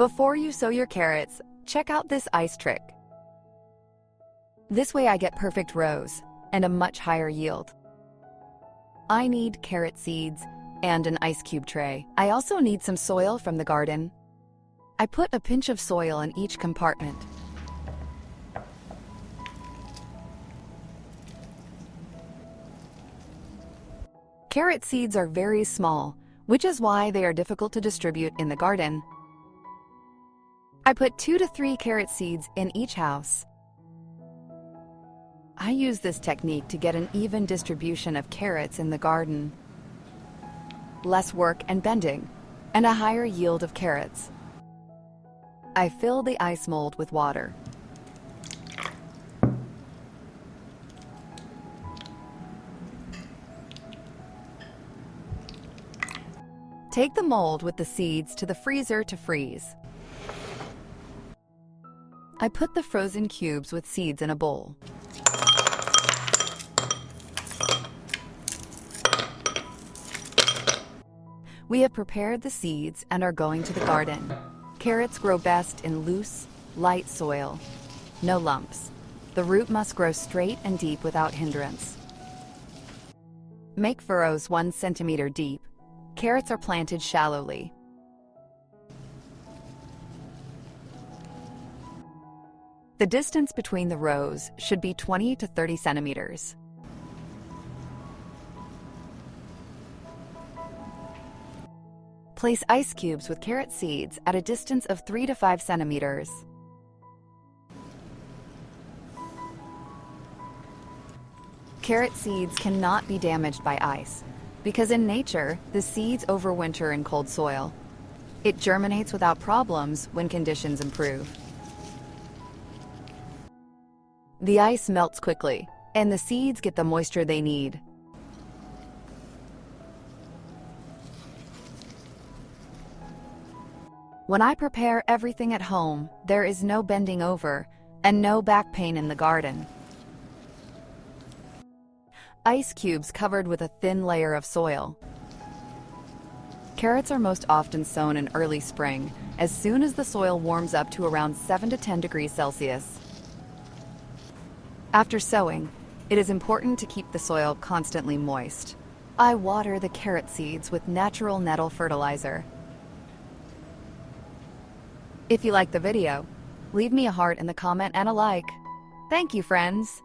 Before you sow your carrots, check out this ice trick. This way I get perfect rows and a much higher yield. I need carrot seeds and an ice cube tray. I also need some soil from the garden. I put a pinch of soil in each compartment. Carrot seeds are very small, which is why they are difficult to distribute in the garden. I put 2 to 3 carrot seeds in each house. I use this technique to get an even distribution of carrots in the garden. Less work and bending, and a higher yield of carrots. I fill the ice mold with water. Take the mold with the seeds to the freezer to freeze. I put the frozen cubes with seeds in a bowl. We have prepared the seeds and are going to the garden. Carrots grow best in loose, light soil. No lumps. The root must grow straight and deep without hindrance. Make furrows 1 centimeter deep. Carrots are planted shallowly. The distance between the rows should be 20 to 30 centimeters. Place ice cubes with carrot seeds at a distance of 3 to 5 centimeters. Carrot seeds cannot be damaged by ice, because in nature, the seeds overwinter in cold soil. It germinates without problems when conditions improve. The ice melts quickly, and the seeds get the moisture they need. When I prepare everything at home, there is no bending over and no back pain in the garden. Ice cubes covered with a thin layer of soil. Carrots are most often sown in early spring, as soon as the soil warms up to around 7 to 10 degrees Celsius. After sowing, it is important to keep the soil constantly moist. I water the carrot seeds with natural nettle fertilizer. If you like the video, leave me a heart in the comment and a like. Thank you, friends.